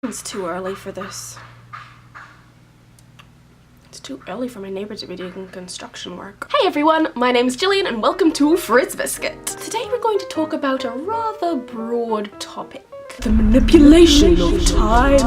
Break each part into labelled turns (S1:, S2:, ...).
S1: It's too early for this. It's too early for my neighbor to be doing construction work. Hey everyone, my name's Jillian and welcome to Fritz Biscuit. Today we're going to talk about a rather broad topic. The manipulation of time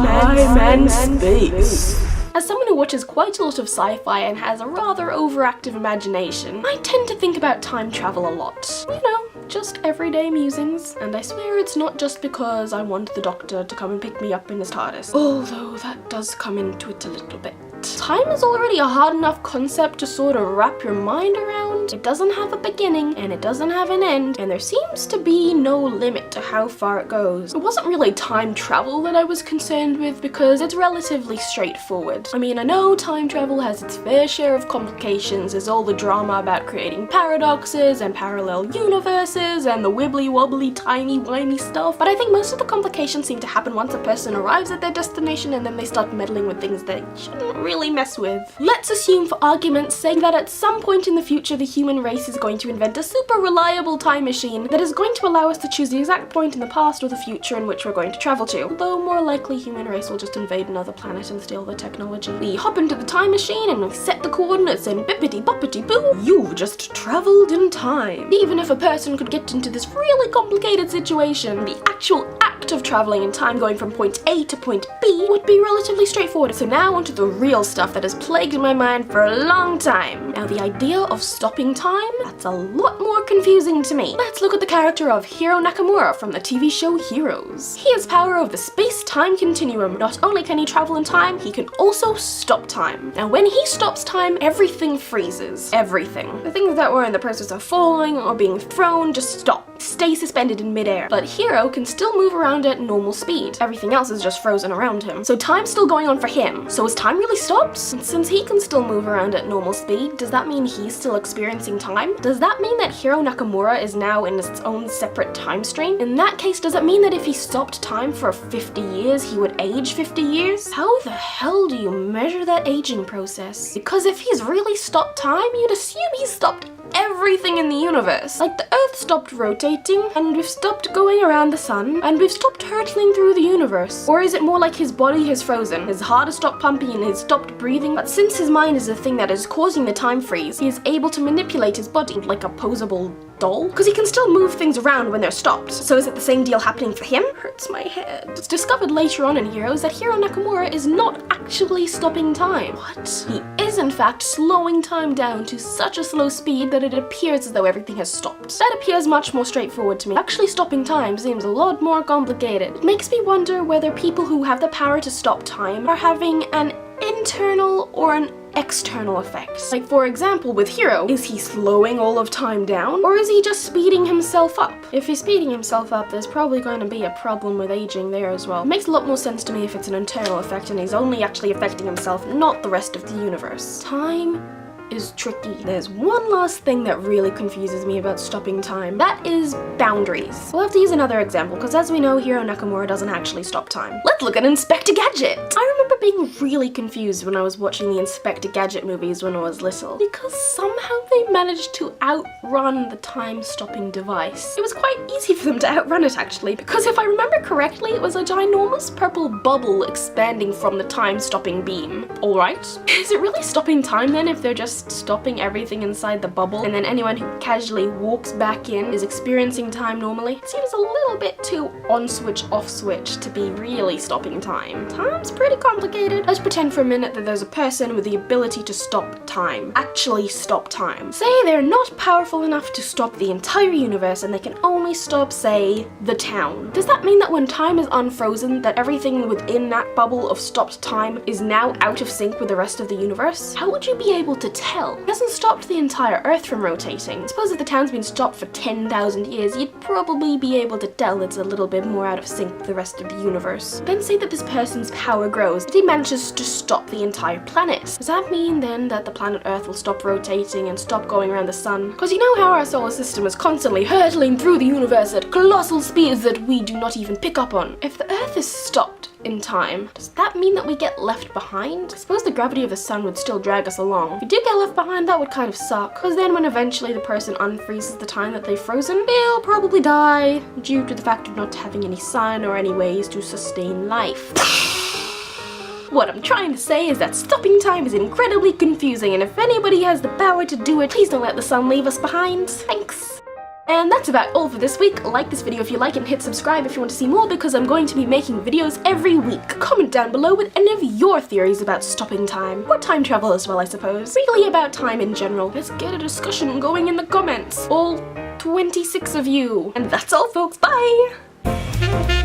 S1: and space. As someone who watches quite a lot of sci-fi and has a rather overactive imagination, I tend to think about time travel a lot. You know, just everyday musings. And I swear it's not just because I want the Doctor to come and pick me up in his TARDIS. Although that does come into it a little bit. Time is already a hard enough concept to sort of wrap your mind around. It doesn't have a beginning and it doesn't have an end, and there seems to be no limit to how far it goes. It wasn't really time travel that I was concerned with because it's relatively straightforward. I mean, I know time travel has its fair share of complications. There's all the drama about creating paradoxes and parallel universes and the wibbly wobbly timey wimey stuff, but I think most of the complications seem to happen once a person arrives at their destination and then they start meddling with things they shouldn't really mess with. Let's assume for argument's sake that at some point in the future the human race is going to invent a super reliable time machine that is going to allow us to choose the exact point in the past or the future in which we're going to travel to. Although more likely human race will just invade another planet and steal the technology. We hop into the time machine and we set the coordinates and bippity boppity boo, you've just traveled in time. Even if a person could get into this really complicated situation, the actual act of traveling in time going from point A to point B would be relatively straightforward. So now onto the real stuff that has plagued my mind for a long time. Now the idea of stopping time, that's a lot more confusing to me. Let's look at the character of Hiro Nakamura from the TV show Heroes. He has power of the space-time continuum. Not only can he travel in time, he can also stop time. Now when he stops time, everything freezes. Everything. The things that were in the process of falling or being thrown just stop. Stay suspended in midair. But Hiro can still move around at normal speed. Everything else is just frozen around him. So time's still going on for him. So is time really stopped? And since he can still move around at normal speed, does that mean he's still experiencing time? Does that mean that Hiro Nakamura is now in its own separate time stream? In that case, does it mean that if he stopped time for 50 years, he would age 50 years? How the hell do you measure that aging process? Because if he's really stopped time, you'd assume he's stopped everything in the universe. Like the Earth stopped rotating, and we've stopped going around the sun, and we've stopped hurtling through the universe. Or is it more like his body has frozen, his heart has stopped pumping, and he's stopped breathing? But since his mind is the thing that is causing the time freeze, he is able to manipulate his body like a posable doll? Because he can still move things around when they're stopped. So is it the same deal happening for him? Hurts my head. It's discovered later on in Heroes that Hiro Nakamura is not actually stopping time. What? He is in fact slowing time down to such a slow speed that it appears as though everything has stopped. That appears much more straightforward to me. Actually stopping time seems a lot more complicated. It makes me wonder whether people who have the power to stop time are having an internal or an external effects. Like for example with Hiro, is he slowing all of time down or is he just speeding himself up? If he's speeding himself up, there's probably going to be a problem with aging there as well. It makes a lot more sense to me if it's an internal effect and he's only actually affecting himself, not the rest of the universe. Time is tricky. There's one last thing that really confuses me about stopping time. That is boundaries. We'll have to use another example because as we know, Hiro Nakamura doesn't actually stop time. Let's look at Inspector Gadget. I remember being really confused when I was watching the Inspector Gadget movies when I was little because somehow they managed to outrun the time-stopping device. It was quite easy for them to outrun it actually, because if I remember correctly, it was a ginormous purple bubble expanding from the time-stopping beam. Alright. Is it really stopping time then if they're just stopping everything inside the bubble and then anyone who casually walks back in is experiencing time normally? It seems a little bit too on switch off switch to be really stopping time. Time's pretty complicated. Let's pretend for a minute that there's a person with the ability to stop time. Actually stop time. Say they're not powerful enough to stop the entire universe and they can only stop, say, the town. Does that mean that when time is unfrozen, that everything within that bubble of stopped time is now out of sync with the rest of the universe? How would you be able to tell? It hasn't stopped the entire Earth from rotating. Suppose if the town's been stopped for 10,000 years, you'd probably be able to tell it's a little bit more out of sync with the rest of the universe. Then say that this person's power grows, and he manages to stop the entire planet. Does that mean then that the planet Earth will stop rotating and stop going around the sun? Because you know how our solar system is constantly hurtling through the universe at colossal speeds that we do not even pick up on. If the Earth is stopped in time, does that mean that we get left behind? I suppose the gravity of the sun would still drag us along. If we do get left behind, that would kind of suck. Because then when eventually the person unfreezes the time that they've frozen, they'll probably die due to the fact of not having any sun or any ways to sustain life. What I'm trying to say is that stopping time is incredibly confusing, and if anybody has the power to do it, please don't let the sun leave us behind. Thanks. And that's about all for this week. Like this video if you like it and hit subscribe if you want to see more, because I'm going to be making videos every week. Comment down below with any of your theories about stopping time. Or time travel as well, I suppose. Really about time in general. Let's get a discussion going in the comments. All 26 of you. And that's all, folks. Bye!